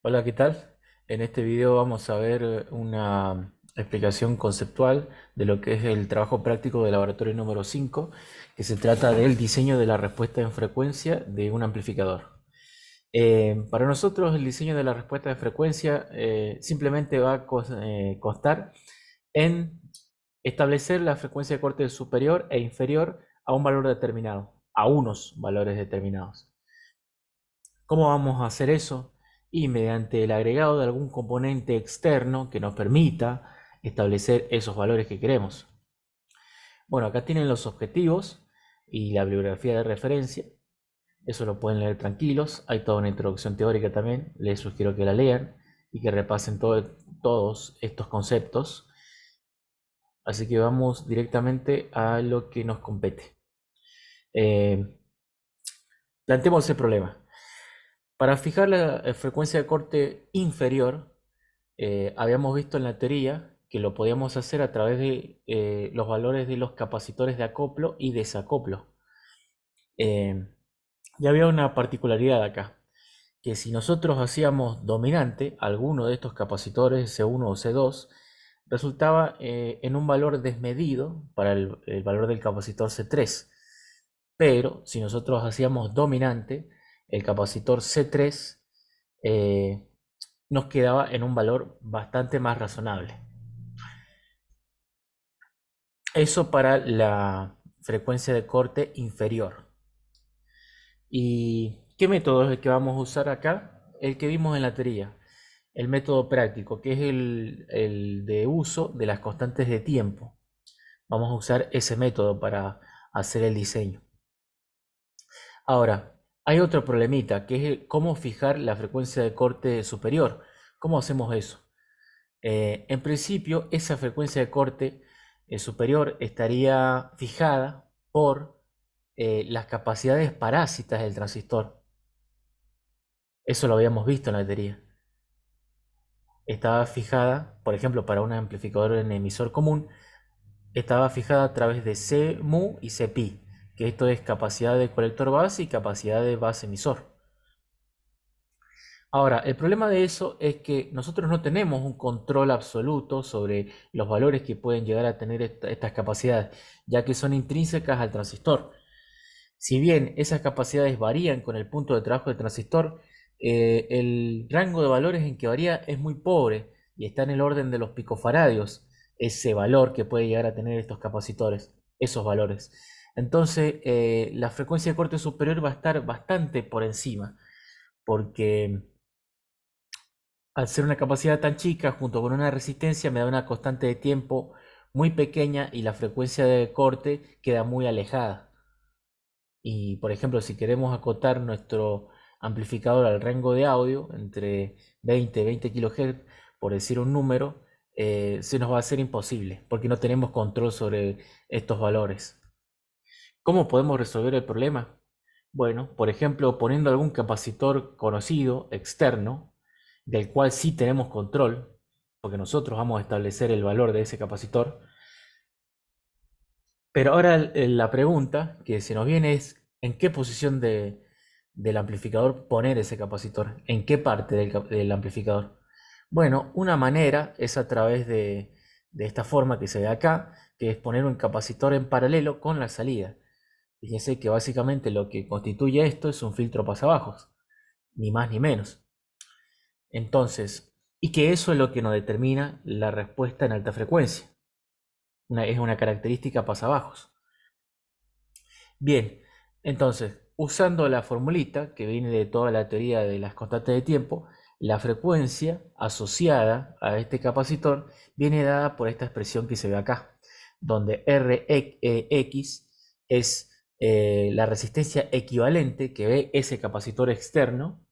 Hola, ¿qué tal? En este video vamos a ver una explicación conceptual de lo que es el trabajo práctico de laboratorio número 5, que se trata del diseño de la respuesta en frecuencia de un amplificador. Para nosotros el diseño de la respuesta de frecuencia simplemente va a constar en establecer la frecuencia de corte superior e inferior a un valor determinado, a unos valores determinados. ¿Cómo vamos a hacer eso? Y mediante el agregado de algún componente externo que nos permita establecer esos valores que queremos. Bueno, acá tienen los objetivos y la bibliografía de referencia. Eso lo pueden leer tranquilos. Hay toda una introducción teórica también. Les sugiero que la lean y que repasen todos estos conceptos. Así que vamos directamente a lo que nos compete. Eh, Planteemos el problema. Para fijar la frecuencia de corte inferior, habíamos visto en la teoría que lo podíamos hacer a través de los valores de los capacitores de acoplo y desacoplo. Eh, y había una particularidad acá, que si nosotros hacíamos dominante alguno de estos capacitores C1 o C2, resultaba en un valor desmedido para el valor del capacitor C3. Pero si nosotros hacíamos dominante, el capacitor C3 eh, nos quedaba en un valor bastante más razonable. Eso para la frecuencia de corte inferior. ¿Y qué método es el que vamos a usar acá? El que vimos en la teoría, el método práctico, que es el de uso de las constantes de tiempo. Vamos a usar ese método para hacer el diseño. Ahora, hay otro problemita, que es cómo fijar la frecuencia de corte superior. ¿Cómo hacemos eso? En principio, esa frecuencia de corte superior estaría fijada por las capacidades parásitas del transistor. Eso lo habíamos visto en la teoría. Estaba fijada, por ejemplo, para un amplificador en emisor común, estaba fijada a través de C mu y C pi, que esto es capacidad de colector base y capacidad de base emisor. Ahora, el problema de eso es que nosotros no tenemos un control absoluto sobre los valores que pueden llegar a tener estas capacidades, ya que son intrínsecas al transistor. Si bien esas capacidades varían con el punto de trabajo del transistor, el rango de valores en que varía es muy pobre y está en el orden de los picofaradios, ese valor que puede llegar a tener estos capacitores, esos valores. Entonces, la frecuencia de corte superior va a estar bastante por encima, porque al ser una capacidad tan chica, junto con una resistencia, me da una constante de tiempo muy pequeña y la frecuencia de corte queda muy alejada. Y por ejemplo, si queremos acotar nuestro amplificador al rango de audio entre 20 y 20 kHz, por decir un número, se nos va a hacer imposible porque no tenemos control sobre estos valores. ¿Cómo podemos resolver el problema? Bueno, por ejemplo, poniendo algún capacitor conocido, externo, del cual sí tenemos control, porque nosotros vamos a establecer el valor de ese capacitor. Pero ahora la pregunta que se nos viene es, ¿en qué posición del amplificador poner ese capacitor? ¿En qué parte del amplificador? Bueno, una manera es a través de esta forma que se ve acá, que es poner un capacitor en paralelo con la salida. Fíjense que básicamente lo que constituye esto es un filtro pasabajos, ni más ni menos. Entonces, y que eso es lo que nos determina la respuesta en alta frecuencia. Es una característica pasabajos. Bien, entonces, usando la formulita que viene de toda la teoría de las constantes de tiempo, la frecuencia asociada a este capacitor viene dada por esta expresión que se ve acá, donde Rx es la resistencia equivalente que ve ese capacitor externo,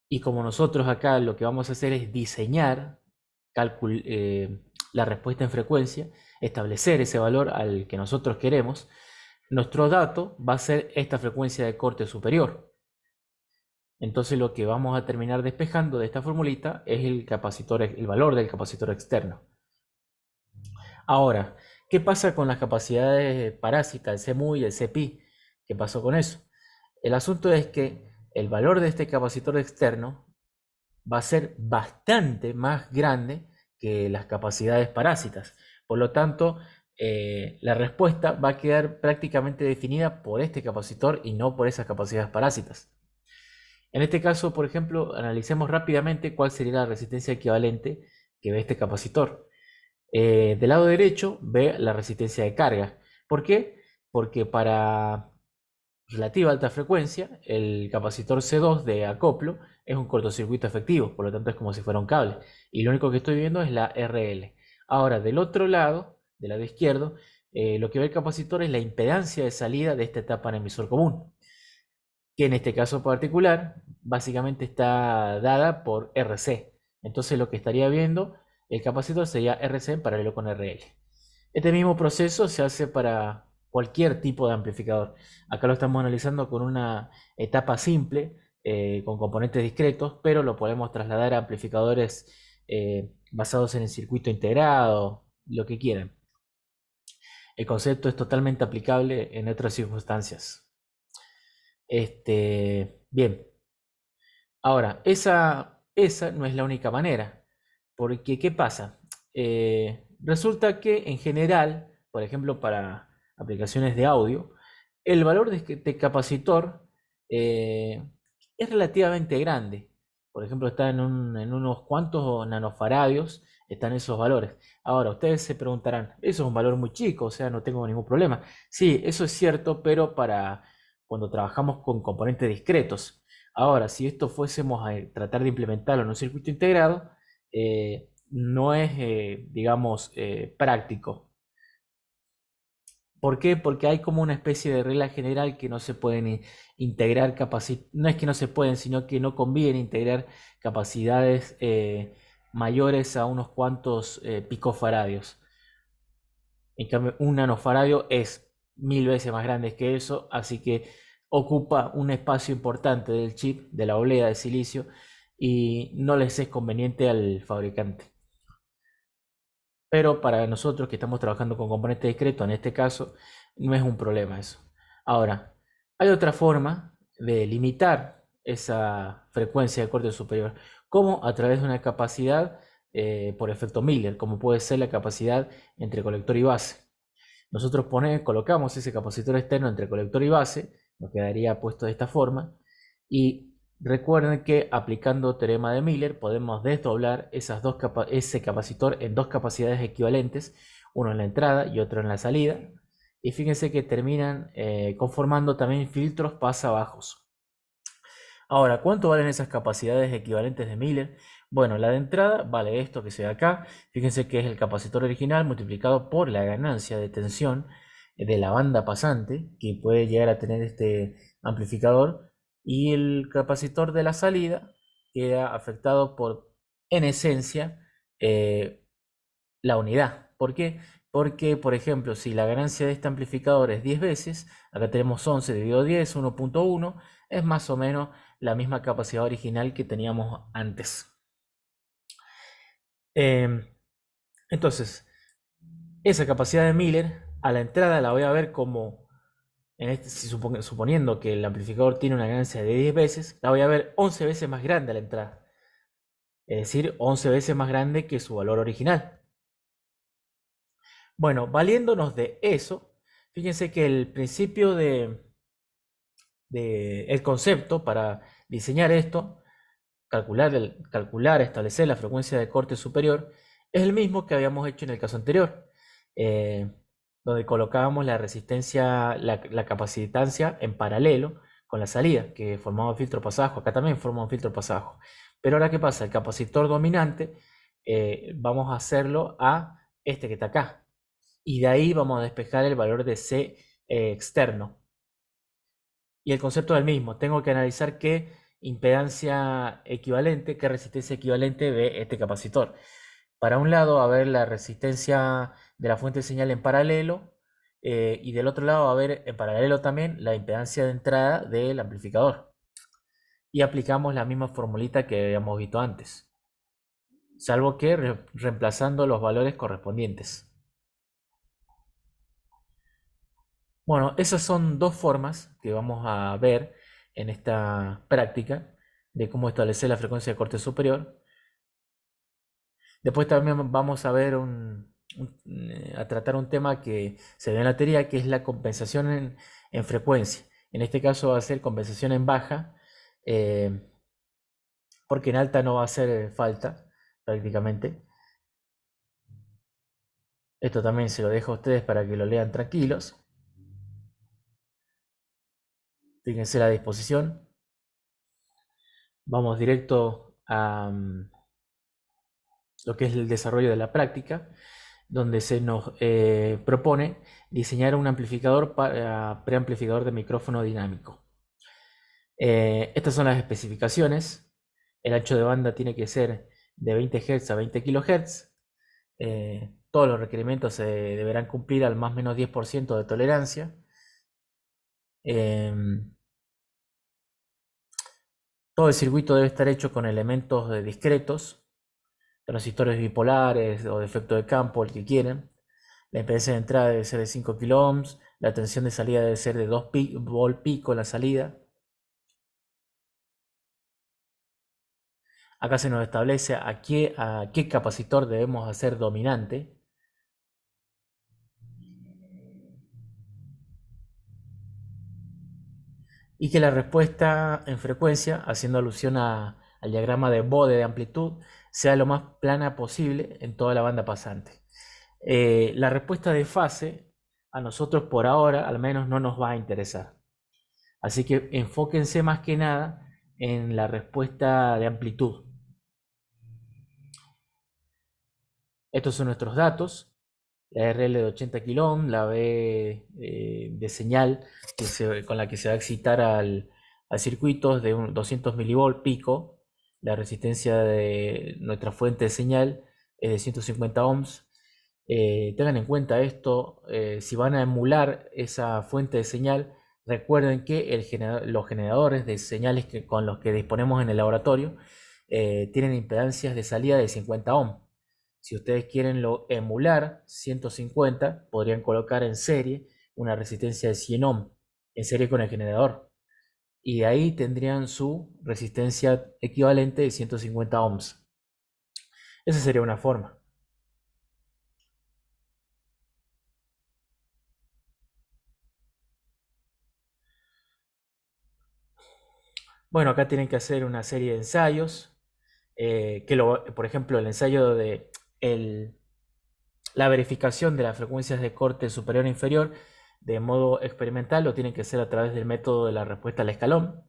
y como nosotros acá lo que vamos a hacer es diseñar la respuesta en frecuencia, establecer ese valor al que nosotros queremos, nuestro dato va a ser esta frecuencia de corte superior. Entonces lo que vamos a terminar despejando de esta formulita es el valor del capacitor externo. Ahora, ¿qué pasa con las capacidades parásitas, el C mu y el C pi? ¿Qué pasó con eso? El asunto es que el valor de este capacitor externo va a ser bastante más grande que las capacidades parásitas. Por lo tanto, la respuesta va a quedar prácticamente definida por este capacitor y no por esas capacidades parásitas. En este caso, por ejemplo, analicemos rápidamente cuál sería la resistencia equivalente que ve este capacitor. Del lado derecho ve la resistencia de carga. ¿Por qué? Porque para relativa alta frecuencia, el capacitor C2 de acoplo es un cortocircuito efectivo, por lo tanto es como si fuera un cable. Y lo único que estoy viendo es la RL. Ahora, del lado izquierdo, lo que ve el capacitor es la impedancia de salida de esta etapa en emisor común, que en este caso particular básicamente está dada por RC. Entonces lo que estaría viendo el capacitor sería RC en paralelo con RL. Este mismo proceso se hace para cualquier tipo de amplificador. Acá lo estamos analizando con una etapa simple, con componentes discretos, pero lo podemos trasladar a amplificadores basados en el circuito integrado, lo que quieran. El concepto es totalmente aplicable en otras circunstancias. Bien, ahora, esa no es la única manera, porque ¿qué pasa? Resulta que en general, por ejemplo, para aplicaciones de audio, el valor de capacitor eh, es relativamente grande. Por ejemplo, está en unos cuantos nanofaradios, están esos valores. Ahora, ustedes se preguntarán, eso es un valor muy chico, o sea, no tengo ningún problema. Sí, eso es cierto, pero para cuando trabajamos con componentes discretos. Ahora, si esto fuésemos a tratar de implementarlo en un circuito integrado, no es, digamos, práctico. ¿Por qué? Porque hay como una especie de regla general que no se pueden integrar no es que no se pueden, sino que no conviene integrar capacidades mayores a unos cuantos picofaradios. En cambio, un nanofaradio es 1000 veces más grande que eso, así que ocupa un espacio importante del chip, de la oblea de silicio, y no les es conveniente al fabricante. Pero para nosotros que estamos trabajando con componentes discretos, en este caso, no es un problema eso. Ahora, hay otra forma de limitar esa frecuencia de corte superior, como a través de una capacidad por efecto Miller, como puede ser la capacidad entre colector y base. Nosotros colocamos ese capacitor externo entre colector y base, nos quedaría puesto de esta forma, y recuerden que aplicando teorema de Miller podemos desdoblar ese capacitor en dos capacidades equivalentes, uno en la entrada y otro en la salida, y fíjense que terminan conformando también filtros pasabajos. Ahora, ¿cuánto valen esas capacidades equivalentes de Miller? Bueno, la de entrada vale esto que se ve acá. Fíjense que es el capacitor original multiplicado por la ganancia de tensión de la banda pasante que puede llegar a tener este amplificador. Y el capacitor de la salida queda afectado por, en esencia, eh, la unidad. ¿Por qué? Porque, por ejemplo, si la ganancia de este amplificador es 10 veces, acá tenemos 11 dividido 10, 1.1, es más o menos la misma capacidad original que teníamos antes. Entonces, esa capacidad de Miller a la entrada la voy a ver como, suponiendo que el amplificador tiene una ganancia de 10 veces, la voy a ver 11 veces más grande a la entrada. Es decir, 11 veces más grande que su valor original. Bueno, valiéndonos de eso, fíjense que el principio el concepto para diseñar esto, calcular, establecer la frecuencia de corte superior, es el mismo que habíamos hecho en el caso anterior, eh, donde colocábamos la resistencia, la capacitancia en paralelo con la salida, que formaba un filtro pasaje. Acá también forma un filtro pasaje. Pero ahora, ¿qué pasa? El capacitor dominante, vamos a hacerlo a este que está acá. Y de ahí vamos a despejar el valor de C externo. Y el concepto es el mismo. Tengo que analizar qué impedancia equivalente, qué resistencia equivalente ve este capacitor. Para un lado va a ver la resistencia de la fuente de señal en paralelo, y del otro lado va a ver en paralelo también la impedancia de entrada del amplificador. Y aplicamos la misma formulita que habíamos visto antes, salvo que reemplazando los valores correspondientes. Bueno, esas son dos formas que vamos a ver en esta práctica de cómo establecer la frecuencia de corte superior. Después también vamos a ver a tratar un tema que se ve en la teoría, que es la compensación en frecuencia. En este caso va a ser compensación en baja, eh, porque en alta no va a hacer falta prácticamente. Esto también se lo dejo a ustedes para que lo lean tranquilos. Fíjense la disposición. Vamos directo a lo que es el desarrollo de la práctica, donde se nos propone diseñar un amplificador preamplificador de micrófono dinámico. Estas son las especificaciones. El ancho de banda tiene que ser de 20 Hz a 20 kHz. Todos los requerimientos se deberán cumplir al más o menos 10% de tolerancia. Todo el circuito debe estar hecho con elementos discretos, transistores bipolares o de efecto de campo, el que quieren. La impedancia de entrada debe ser de 5 kΩ, la tensión de salida debe ser de 2 volt pico en la salida. Acá se nos establece a qué capacitor debemos hacer dominante. Y que la respuesta en frecuencia, haciendo alusión al diagrama de Bode de amplitud, sea lo más plana posible en toda la banda pasante. La respuesta de fase a nosotros por ahora al menos no nos va a interesar. Así que enfóquense más que nada en la respuesta de amplitud. Estos son nuestros datos. La RL de 80 kΩ, la B de señal con la que se va a excitar al circuito de 200 mV pico. La resistencia de nuestra fuente de señal es de 150 ohms. Tengan en cuenta esto, si van a emular esa fuente de señal, recuerden que los generadores de señales con los que disponemos en el laboratorio tienen impedancias de salida de 50 ohms. Si ustedes quieren emular 150, podrían colocar en serie una resistencia de 100 ohms, en serie con el generador. Y de ahí tendrían su resistencia equivalente de 150 ohms. Esa sería una forma. Bueno, acá tienen que hacer una serie de ensayos, por ejemplo, el ensayo de la verificación de las frecuencias de corte superior e inferior de modo experimental lo tienen que hacer a través del método de la respuesta al escalón,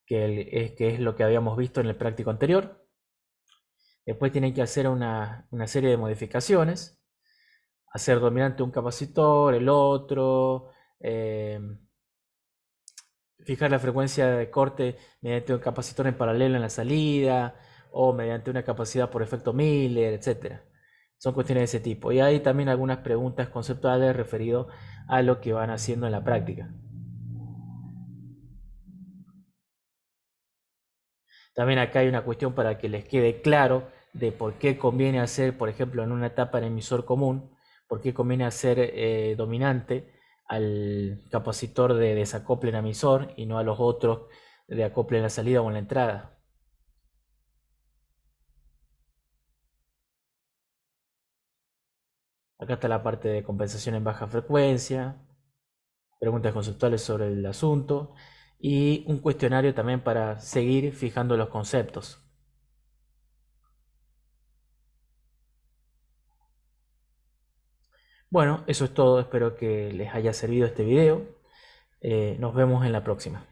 que es lo que habíamos visto en el práctico anterior. Después tienen que hacer una serie de modificaciones, hacer dominante un capacitor, el otro, eh, fijar la frecuencia de corte mediante un capacitor en paralelo en la salida o mediante una capacidad por efecto Miller, etc. Son cuestiones de ese tipo. Y hay también algunas preguntas conceptuales referidas a lo que van haciendo en la práctica. También acá hay una cuestión para que les quede claro de por qué conviene hacer, por ejemplo, en una etapa en emisor común, por qué conviene hacer dominante al capacitor de desacople en emisor y no a los otros de acople en la salida o en la entrada. Acá está la parte de compensación en baja frecuencia, preguntas conceptuales sobre el asunto y un cuestionario también para seguir fijando los conceptos. Bueno, eso es todo. Espero que les haya servido este video. Nos vemos en la próxima.